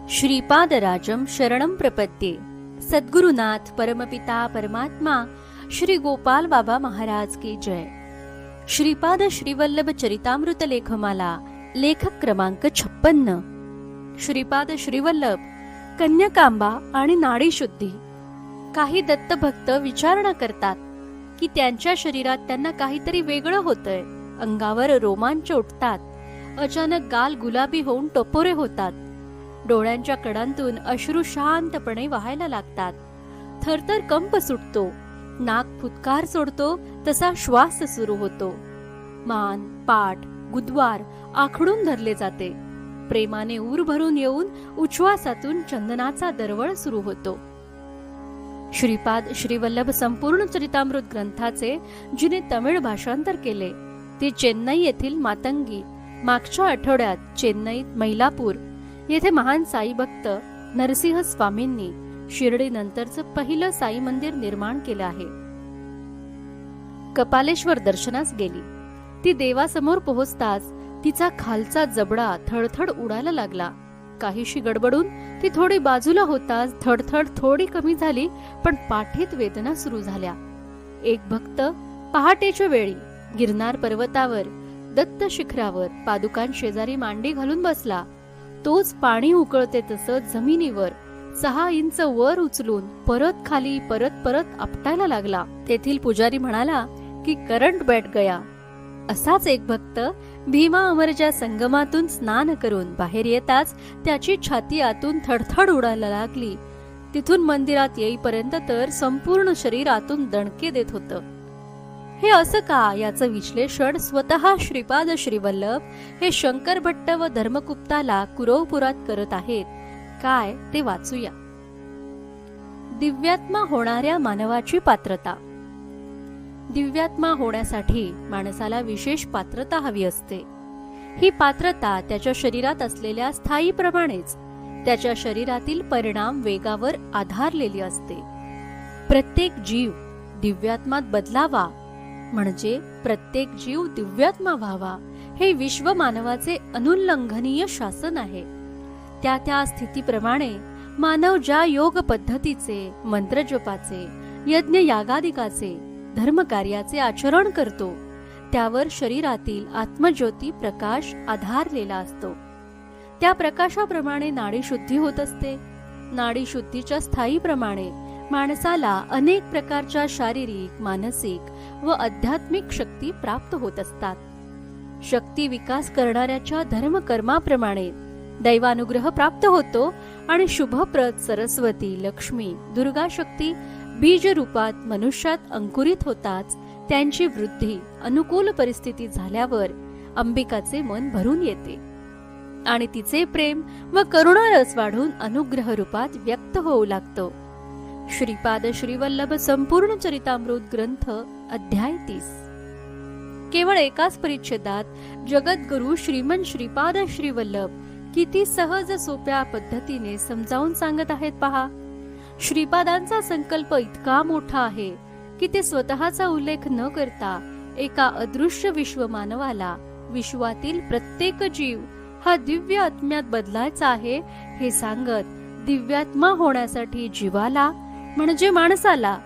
श्रीपादराजं शरणं प्रपद्ये। सद्गुरुनाथ परमपिता परमात्मा श्री गोपाल बाबा महाराज की जय। श्रीपाद श्रीवल्लभ चरितामृत लेखमाला लेखक क्रमांक 56। श्रीपाद श्रीवल्लभ कन्यकांबा आणि नाडी शुद्धी। काही दत्तभक्त विचारणा करतात की त्यांच्या शरीरात त्यांना काहीतरी वेगळं होतंय। अंगावर रोमांच उठतात, अचानक गाल गुलाबी होऊन टपोरे होतात, डोळ्यांच्या कडांतून अश्रू शांतपणे वाहायला लागतात, थरथर कंप सुटतो, नाक फुटकार सोडतो तसा श्वास सुरू होतो, मान पाठ गुदवार आखडून धरले जाते, प्रेमाने ऊर भरून येऊन उच्छ्वासातून चंदनाचा दरवळ सुरू होतो। श्रीपाद श्रीवल्लभ संपूर्ण चरितामृत ग्रंथाचे जिने तमिळ भाषांतर केले ते चेन्नई येथील मातंगी मागच्या आठवड्यात चेन्नईत मैलापूर येथे महान साई भक्त नरसिंह स्वामींनी शिर्डी नंतरचं पहिलं साई मंदिर निर्माण केलं आहे। कपालेश्वर दर्शनास गेली। ती देवासमोर पोहोचताच तिचा खालचा जबडा थडथड उडायला लागला। काहीशी गडबडून ती थोडी बाजूला होताच थडथड थोडी कमी झाली, पण पाठीत वेदना सुरू झाल्या। एक भक्त पहाटेच्या वेळी गिरनार पर्वतावर दत्त शिखरावर पादुकांशेजारी मांडी घालून बसला। तोच पाणी उकळते तसं जमिनीवर 6 इंच वर उचलून परत खाली परत आपटायला लागला। तेथील पुजारी म्हणाला की करंट बैठ गया। असाच एक भक्त भीमा अमरच्या संगमातून स्नान करून बाहेर येताच त्याची छाती आतून थडथड उडायला लागली। तिथून मंदिरात येईपर्यंत तर संपूर्ण शरीर आतून दणके देत होतं। हे असं का, याचं विश्लेषण स्वतः श्रीपाद श्रीवल्लभ हे शंकर भट्ट व धर्मगुप्ताला कुरवपुरात करत आहेत। काय ते वाचूया। दिव्यात्मा होणाऱ्या मानवाची पात्रता। दिव्यात्मा होण्यासाठी माणसाला विशेष पात्रता हवी असते। ही पात्रता त्याच्या शरीरात असलेल्या स्थायीप्रमाणेच त्याच्या शरीरातील परिणाम वेगावर आधारलेली असते। प्रत्येक जीव दिव्यात्मात बदलावा म्हणजे प्रत्येक जीव दिव्यात्मा व्हावा, हे विश्व मानवाचे अनुल्लंघनीय शासन आहे। त्या त्या स्थितीप्रमाणे मानव ज्या योग पद्धतीचे, मंत्रजपाचे, यज्ञ यागादिकाचे, धर्मकार्याचे आचरण करतो त्यावर शरीरातील आत्मज्योती प्रकाश आधारलेला असतो। त्या प्रकाशाप्रमाणे नाडी शुद्धी होत असते। नाडी शुद्धीच्या स्थायीप्रमाणे माणसाला अनेक प्रकारच्या शारीरिक, मानसिक व आध्यात्मिक शक्ती प्राप्त होत असतात। शक्ती विकास करणाऱ्याच्या धर्मकर्माप्रमाणे दैवानुग्रह प्राप्त होतो आणि शुभप्रद सरस्वती, लक्ष्मी, दुर्गा शक्ती बीज रूपात मनुष्यात अंकुरित होताच त्यांची वृद्धी अनुकूल परिस्थिती झाल्यावर अंबिकाचे मन भरून येते आणि तिचे प्रेम व करुणा रस वाढून अनुग्रह रूपात व्यक्त होऊ लागतो। श्रीपाद श्रीवल्लभ संपूर्ण चरितामृत ग्रंथ अध्याय 30। केवळ एकाच परिच्छेदात जगद्गुरु श्रीमन श्रीपाद श्रीवल्लभ किती सहज सोप्या पद्धतीने समजावून सांगत आहेत पहा। श्रीपादांचा संकल्प इतका मोठा आहे की ते स्वतःचा उल्लेख न करता एका अदृश्य विश्व मानवाला विश्वातील प्रत्येक जीव हा दिव्य आत्म्यात बदलायचा आहे हे सांगत दिव्यात्मा होण्यासाठी जीवाला म्हणजे माणसाला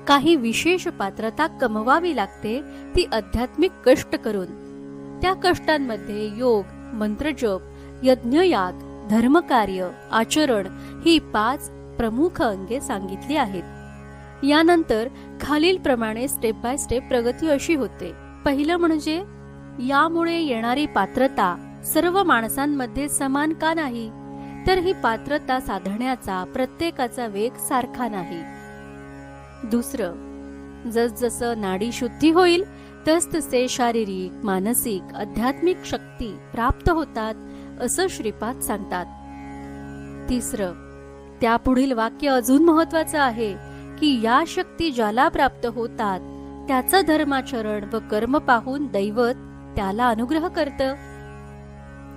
काही विशेष पात्रता कमवावी लागते, ती आध्यात्मिक कष्ट करून। त्या कष्टांमध्ये योग, मंत्रजप, यज्ञयाग, धर्मकार्य, आचरण ही 5 प्रमुख अंगे सांगितली आहेत। यानंतर खालील प्रमाणे स्टेप बाय स्टेप प्रगती अशी होते। पहिलं म्हणजे यामुळे येणारी पात्रता सर्व माणसांमध्ये समान का नाही, तर ही पात्रता साधण्याचा प्रत्येकाचा वेग सारखा नाही। दुसरं, जसजसं नाडी शुद्धी होईल तसतसे शारीरिक, मानसिक, आध्यात्मिक शक्ती प्राप्त होतात असं श्रीपाद सांगतात। तिसरं, त्यापुढील वाक्य अजून महत्वाचं आहे की या शक्ती ज्याला प्राप्त होतात त्याचं धर्माचरण व कर्म पाहून दैवत त्याला अनुग्रह करतं।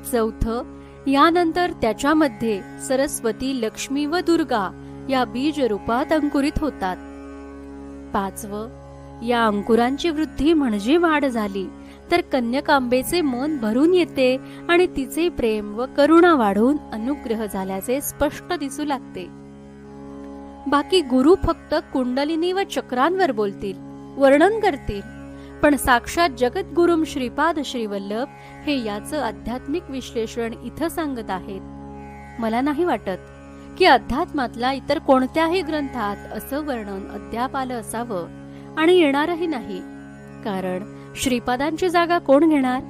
चौथं, यानंतर त्याच्यामध्ये सरस्वती, लक्ष्मी व दुर्गा या बीज रूपात अंकुरित होतात। 5वं, या अंकुरांची वृद्धी म्हणजे वाढ झाली तर कन्यकांबेचे मन भरून येते आणि तिचे प्रेम व करुणा वाढून अनुग्रह झाल्याचे स्पष्ट दिसू लागते. बाकी गुरु फक्त कुंडलिनी व चक्रांवर बोलतील, वर्णन करतील, पण साक्षात जगद्गुरुम श्रीपाद श्रीवल्लभ हे याचं आध्यात्मिक विश्लेषण इथं सांगत आहेत. मला नाही वाटत की अध्यात्मातल्या इतर कोणत्याही ग्रंथात असं वर्णन अद्याप आलं असावं आणि येणारही नाही. कारण श्रीपादांची जागा कोण घेणार?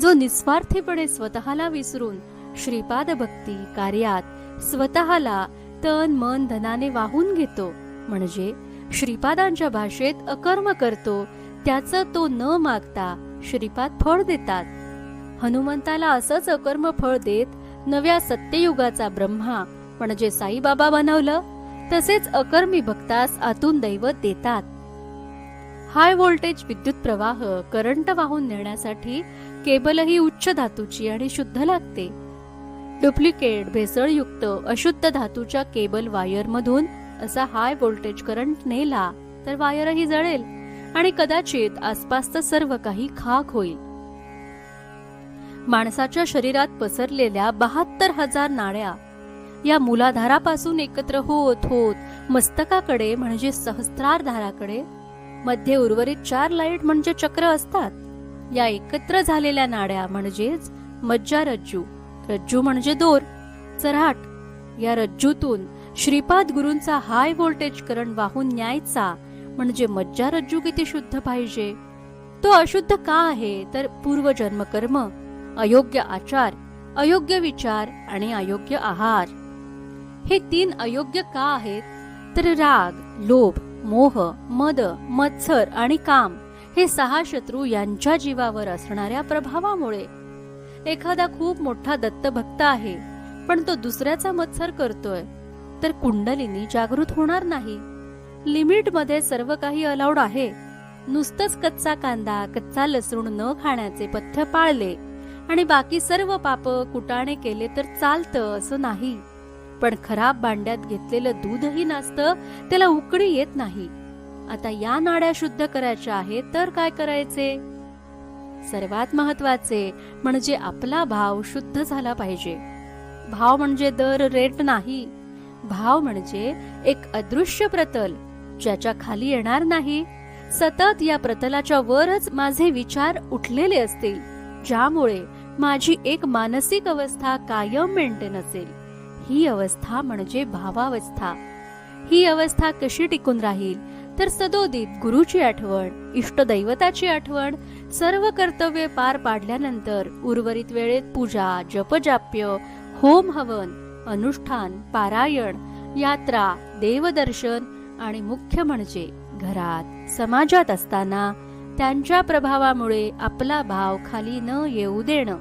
जो निस्वार्थीपणे स्वतःला विसरून श्रीपाद भक्ती कार्यात स्वतःला तन मन धनाने वाहून घेतो, म्हणजे श्रीपादांच्या भाषेत अकर्म करतो, त्याचं तो न मागता श्रीपाद फळ देतात. हनुमंताला असंच अकर्म फळ देत नव्या सत्ययुगाचा ब्रह्मा म्हणजे साईबाबा बनवलं. तसेच अकर्मी भक्तास आतून दैवत देतात. हाय व्होल्टेज विद्युत प्रवाह करंट वाहून नेण्यासाठी केबलही उच्च धातूची आणि शुद्ध लागते. डुप्लिकेट भेसळयुक्त अशुद्ध धातूच्या केबल वायर मधून असा हाय व्होल्टेज करंट नेला तर वायरही जळेल आणि कदाचित आसपासचं सर्व काही खाक होईल. माणसाच्या शरीरात पसरलेल्या 72,000 नाड्या या मूलाधारापासून एकत्र होत होत मस्तकाकडे म्हणजे सहस्त्रारधाराकडे, मध्ये उर्वरित 4 लाईट म्हणजे चक्र असतात. या एकत्र झालेल्या नाड्या म्हणजेच मज्जारज्जू, रज्जू म्हणजे दोर, चऱ्हाट. या रज्जूतून श्रीपाद गुरूंचा हाय व्होल्टेज करंट वाहून न्यायचा म्हणजे मज्जारज्जू किती शुद्ध पाहिजे. तो अशुद्ध का आहे तर पूर्वजन्म कर्म, अयोग्य आचार, अयोग्य विचार आणि अयोग्य आहार. हे 3 अयोग्य का आहेत तर राग, लोभ, मोह, मद, मत्सर आणि काम हे 6 शत्रू यांच्या जीवावर असणाऱ्या प्रभावामुळे. एखादा खूप मोठा दत्तभक्त आहे पण तो दुसऱ्याचा मत्सर करतोय तर कुंडलिनी जागृत होणार नाही. लिमिट मध्ये सर्व काही अलाउड आहे. नुसतंच कच्चा कांदा, कच्चा लसूण न खाण्याचे पथ्य पाळले आणि बाकी सर्व पाप कुटाणे केले तर चालतं असं नाही. पण खराब भांड्यात घेतलेलं दूधही नासतं, त्याला उकळी येत नाही. आता या नाड्या शुद्ध करायच्या आहेत तर काय करायचे? सर्वात महत्वाचे म्हणजे आपला भाव शुद्ध झाला पाहिजे. भाव म्हणजे दर रेट नाही. भाव म्हणजे एक अदृश्य प्रतल ज्याच्या खाली येणार नाही. सतत या प्रतलाच्या वरच माझे विचार उठलेले असतील, ज्यामुळे माझी एक मानसिक अवस्था कायम मेंटेन असेल. ही अवस्था म्हणजे भावावस्था. ही अवस्था कशी टिकून राहील तर सदोदित गुरुची आठवण, इष्टदैवताची आठवण, सर्व कर्तव्ये पार पाडल्यानंतर उर्वरित वेळेत पूजा, जपजाप्य, होम हवन, अनुष्ठान, पारायण, यात्रा, देवदर्शन आणि मुख्य म्हणजे घरात समाजात असताना त्यांच्या प्रभावामुळे आपला भाव खाली न येऊ देणं.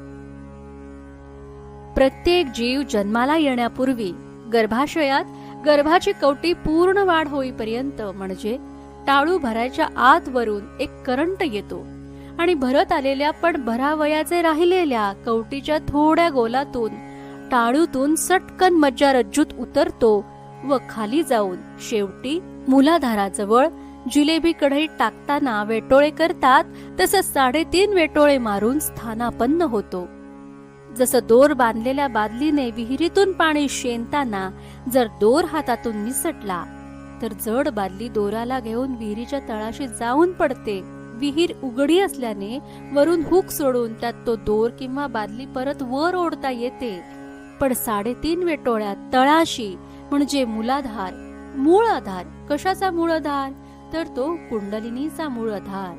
प्रत्येक जीव जन्माला येण्यापूर्वी गर्भाशयात गर्भाची कवटी पूर्ण वाढ होईपर्यंत म्हणजे टाळू भरायच्या आत वरून एक करंट येतो आणि भरत आलेल्या पण भरावयाचे राहिलेल्या कवटीच्या थोड्या गोलातून टाळूतून सटकन मज्जारज्जूत उतरतो व खाली जाऊन शेवटी मूलाधाराजवळ जिलेबी कढईत टाकताना वेटोळे करतात तसं 3.5 वेटोळे मारून स्थानापन्न होतो. जसं दोर बांधलेल्या बादलीने विहिरीतून पाणी शेणताना जर दोर हातातून निसटला तर जड बादली दोराला घेऊन विहिरीच्या तळाशी जाऊन पडते. विहीर उघडी असल्याने वरून हुक सोडून त्यात तो दोर किंवा बादली परत वर ओढता येते. पण 3.5 वेटोळ्यात तळाशी म्हणजे मूलाधार, मूळ आधार. कशाचा मूळ आधार तर तो कुंडलिनीचा मूळ आधार.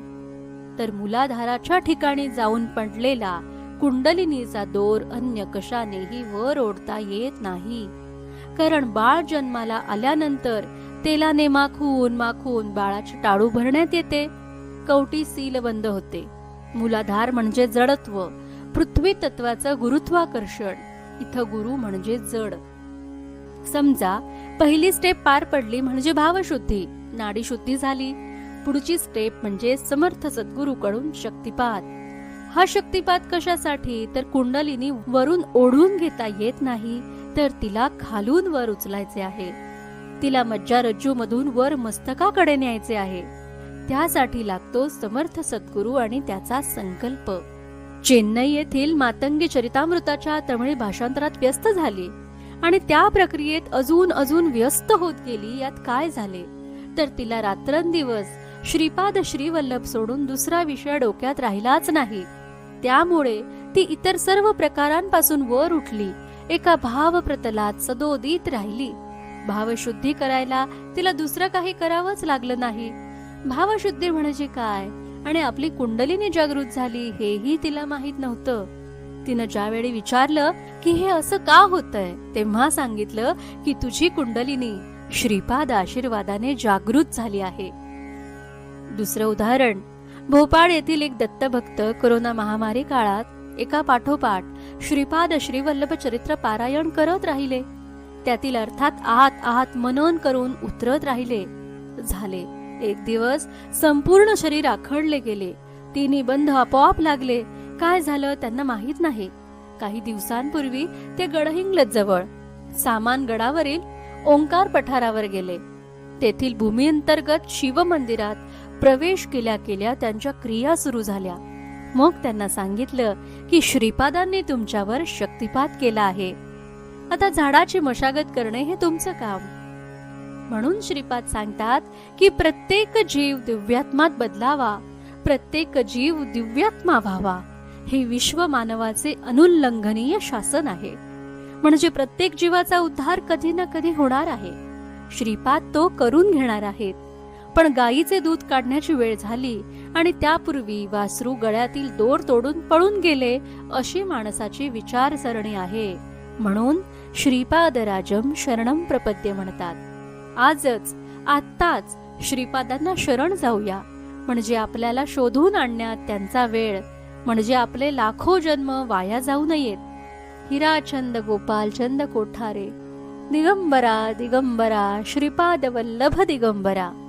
तर मूलाधाराच्या ठिकाणी जाऊन पडलेला कुंडलिनीचा दोर अन्य कशानेही वर ओढता येत नाही. कारण बाळ जन्माला आल्यानंतर तेलाने माखून माखून बाळाची टाळू भरण्यात येते. कवटी सील बंद होते. मूलाधार म्हणजे जडत्व, पृथ्वी तत्वाचं गुरुत्वाकर्षण. इथं गुरु म्हणजे जड. समजा पहिली स्टेप पार पडली म्हणजे भावशुद्धी, नाडीशुद्धी झाली. पुढची स्टेप म्हणजे समर्थ सद्गुरूकडून शक्तिपात. हा शक्तिपात कशासाठी तर कुंडलिनी वरून ओढून घेता येत नाही तर तिला खालून वर उचलायचे आहे. तिला मज्जारज्जू मधून वर मस्तकाकडे न्यायचे आहे. त्यासाठी लागतो समर्थ सद्गुरू आणि त्याचा संकल्प. चेन्नई येथील मातंगी चरितामृताच्या तमिळ भाषांतरात व्यस्त झाली आणि त्या प्रक्रियेत अजून व्यस्त होत गेली. यात काय झाले तर तिला रात्रंदिवस श्रीपाद श्रीवल्लभ सोडून दुसरा विषय डोक्यात राहिलाच नाही. त्यामुळे ती इतर सर्व प्रकारांपासून वर उठली, एका भावप्रतलात सदोदित राहिली. भावशुद्धी करायला तिला दुसरं काही करावंच लागलं नाही. भावशुद्धी म्हणजे काय आणि आपली कुंडलिनी जागृत झाली हेही तिला माहित नव्हतं. तिनं ज्यावेळी विचारलं की हे असं का होतंय, तेव्हा सांगितलं की तुझी कुंडलिनी श्रीपाद आशीर्वादाने जागृत झाली आहे. दुसरं उदाहरण, भोपाळ येथील एक दत्तभक्त कोरोना महामारी काळात एका पाठोपाठ श्रीपाद श्रीवल्लभ चरित्र पारायण करत राहिले. त्यातील अर्थात आहात मनन करून उतरत राहिले. झाले एक दिवस संपूर्ण शरीर आखडले गेले. तिन्ही बंध आपोआप लागले. काय झालं त्यांना माहित नाही. काही दिवसांपूर्वी ते गडहिंग्लज जवळ सामान गडावरील ओंकार पठारावर गेले. तेथील भूमी अंतर्गत शिव मंदिरात प्रवेश केल्या त्यांच्या क्रिया सुरू झाल्या. मग त्यांना सांगितलं की श्रीपादांनी तुमच्यावर शक्तिपात केला आहे. आता झाडाची मशागत करणे हे तुमचं काम. म्हणून श्रीपाद सांगतात की प्रत्येक जीव दिव्यात्मात बदलावा, प्रत्येक जीव दिव्यात्मा व्हावा. हे विश्व मानवाचे अनुल्लंघनीय शासन आहे. म्हणजे प्रत्येक जीवाचा उद्धार कधी ना कधी होणार आहे. श्रीपाद तो करून घेणार आहेत. पण गायीचे दूध काढण्याची वेळ झाली आणि त्यापूर्वी वासरू गळ्यातील दोर तोडून पळून गेले, अशी माणसाची विचारसरणी आहे. म्हणून श्रीपाद राजम शरणम प्रपद्य म्हणतात. आत्ताच श्रीपादांना शरण जाऊया, म्हणजे आपल्याला शोधून आणण्यात त्यांचा वेळ, म्हणजे आपले लाखो जन्म वाया जाऊ नयेत. हिराचंद गोपालचंद कोठारे. दिगंबरा दिगंबरा श्रीपाद वल्लभ दिगंबरा.